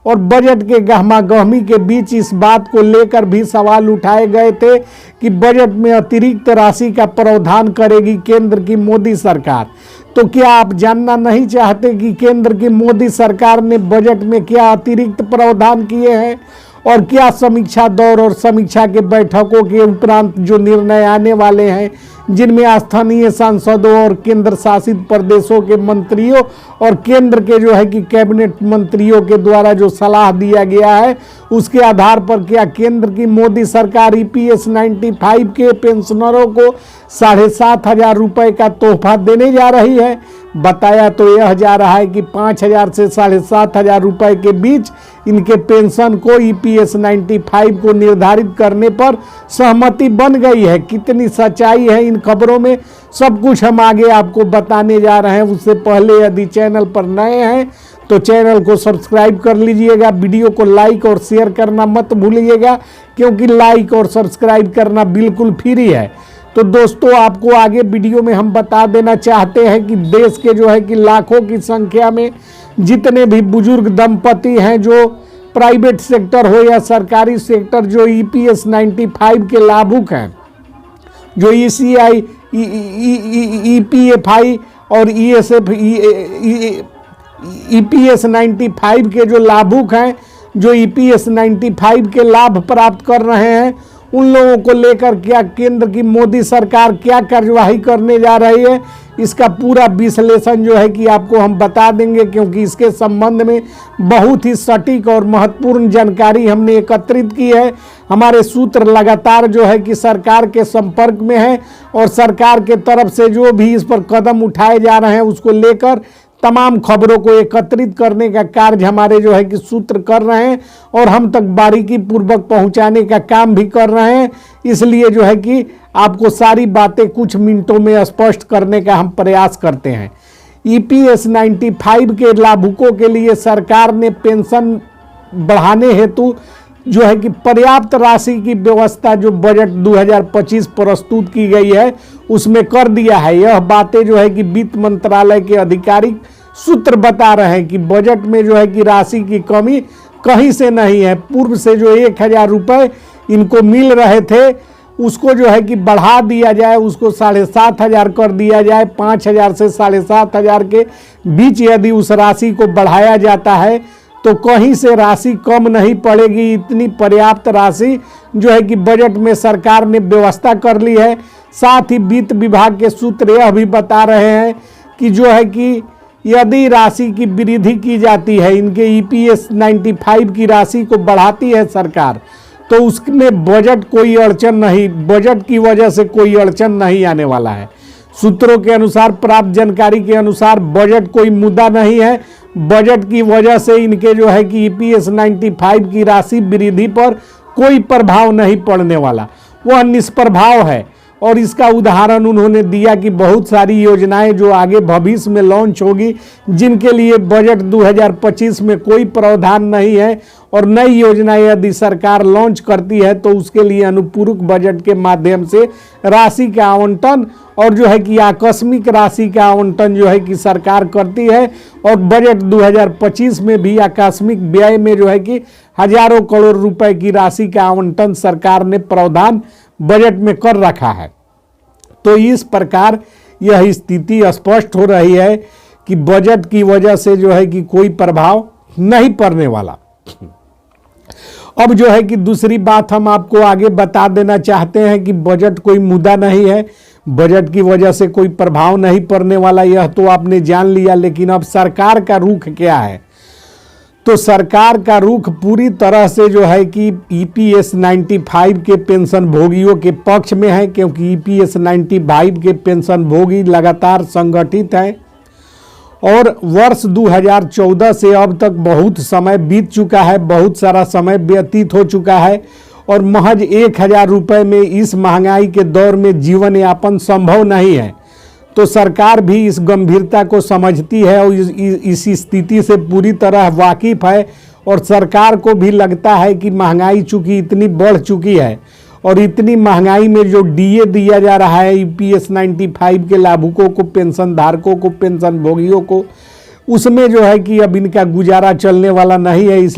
और बजट के गहमागहमी के बीच इस बात को लेकर भी सवाल उठाए गए थे कि बजट में अतिरिक्त राशि का प्रावधान करेगी केंद्र की मोदी सरकार। तो क्या आप जानना नहीं चाहते कि केंद्र की मोदी सरकार ने बजट में क्या अतिरिक्त प्रावधान किए हैं और क्या समीक्षा दौर और समीक्षा के बैठकों के उपरांत जो निर्णय आने वाले हैं, जिनमें स्थानीय सांसदों और केंद्र शासित प्रदेशों के मंत्रियों और केंद्र के जो है कि कैबिनेट मंत्रियों के द्वारा जो सलाह दिया गया है, उसके आधार पर क्या केंद्र की मोदी सरकार EPS 95 के पेंशनरों को 7,500 रुपये का तोहफा देने जा रही है। बताया तो यह जा रहा है कि 5,000 से 7,500 रुपये के बीच इनके पेंशन को EPS 95 को निर्धारित करने पर सहमति बन गई है। कितनी सच्चाई है इन खबरों में, सब कुछ हम आगे आपको बताने जा रहे हैं। उससे पहले यदि चैनल पर नए हैं तो चैनल को सब्सक्राइब कर लीजिएगा, वीडियो को लाइक और शेयर करना मत भूलिएगा, क्योंकि लाइक और सब्सक्राइब करना बिल्कुल फ्री है। तो दोस्तों, आपको आगे वीडियो में हम बता देना चाहते हैं कि देश के जो है कि लाखों की संख्या में जितने भी बुजुर्ग दंपति हैं, जो प्राइवेट सेक्टर हो या सरकारी सेक्टर, जो EPS 95 के लाभुक हैं, जो ECI, EPFI और EPS 95 के जो लाभुक हैं, जो EPS 95 के लाभ प्राप्त कर रहे हैं, उन लोगों को लेकर क्या केंद्र की मोदी सरकार क्या कार्यवाही करने जा रही है, इसका पूरा विश्लेषण जो है कि आपको हम बता देंगे, क्योंकि इसके संबंध में बहुत ही सटीक और महत्वपूर्ण जानकारी हमने एकत्रित की है। हमारे सूत्र लगातार जो है कि सरकार के संपर्क में है और सरकार के तरफ से जो भी इस पर कदम उठाए जा रहे हैं उसको लेकर तमाम खबरों को एकत्रित करने का कार्य हमारे जो है कि सूत्र कर रहे हैं और हम तक बारीकी पूर्वक पहुंचाने का काम भी कर रहे हैं। इसलिए जो है कि आपको सारी बातें कुछ मिनटों में स्पष्ट करने का हम प्रयास करते हैं। EPS 95 के लाभुकों के लिए सरकार ने पेंशन बढ़ाने हेतु जो है कि पर्याप्त राशि की व्यवस्था जो बजट 2025 प्रस्तुत की गई है उसमें कर दिया है। यह बातें जो है कि वित्त मंत्रालय के आधिकारिक सूत्र बता रहे हैं कि बजट में जो है कि राशि की कमी कहीं से नहीं है। पूर्व से जो 1,000 रुपये इनको मिल रहे थे उसको जो है कि बढ़ा दिया जाए, उसको 7,500 कर दिया जाए। 5,000 से 7,500 के बीच यदि उस राशि को बढ़ाया जाता है तो कहीं से राशि कम नहीं पड़ेगी। इतनी पर्याप्त राशि जो है कि बजट में सरकार ने व्यवस्था कर ली है। साथ ही वित्त विभाग के सूत्र यह भी बता रहे हैं कि जो है कि यदि राशि की वृद्धि की जाती है, इनके EPS 95 की राशि को बढ़ाती है सरकार, तो उसमें बजट कोई अड़चन नहीं, बजट की वजह से कोई अड़चन नहीं आने वाला है। सूत्रों के अनुसार, प्राप्त जानकारी के अनुसार बजट कोई मुद्दा नहीं है। बजट की वजह से इनके जो है कि EPS 95 की राशि वृद्धि पर कोई प्रभाव नहीं पड़ने वाला, वह निष्प्रभाव है। और इसका उदाहरण उन्होंने दिया कि बहुत सारी योजनाएं जो आगे भविष्य में लॉन्च होगी, जिनके लिए बजट 2025 में कोई प्रावधान नहीं है, और नई योजनाएं यदि सरकार लॉन्च करती है तो उसके लिए अनुपूरक बजट के माध्यम से राशि का आवंटन और जो है कि आकस्मिक राशि का आवंटन जो है कि सरकार करती है। और बजट 2025 में भी आकस्मिक व्यय में जो है कि हजारों करोड़ रुपए की राशि का आवंटन सरकार ने प्रावधान बजट में कर रखा है। तो इस प्रकार यह स्थिति स्पष्ट हो रही है कि बजट की वजह से जो है कि कोई प्रभाव नहीं पड़ने वाला। अब जो है कि दूसरी बात हम आपको आगे बता देना चाहते हैं कि बजट कोई मुद्दा नहीं है, बजट की वजह से कोई प्रभाव नहीं पड़ने वाला, यह तो आपने जान लिया। लेकिन अब सरकार का रुख क्या है? तो सरकार का रुख पूरी तरह से जो है कि EPS 95 के पेंशन भोगियों के पक्ष में है, क्योंकि EPS 95 के पेंशन भोगी लगातार संगठित हैं और वर्ष 2014 से अब तक बहुत समय बीत चुका है, बहुत सारा समय व्यतीत हो चुका है और महज 1,000 रुपये में इस महंगाई के दौर में जीवन यापन संभव नहीं है। तो सरकार भी इस गंभीरता को समझती है और इस स्थिति से पूरी तरह वाकिफ है और सरकार को भी लगता है कि महंगाई चूंकि इतनी बढ़ चुकी है और इतनी महंगाई में जो DA दिया जा रहा है EPS 95 के लाभुकों को, पेंशन धारकों को, पेंशन भोगियों को, उसमें जो है कि अब इनका गुजारा चलने वाला नहीं है, इसलिए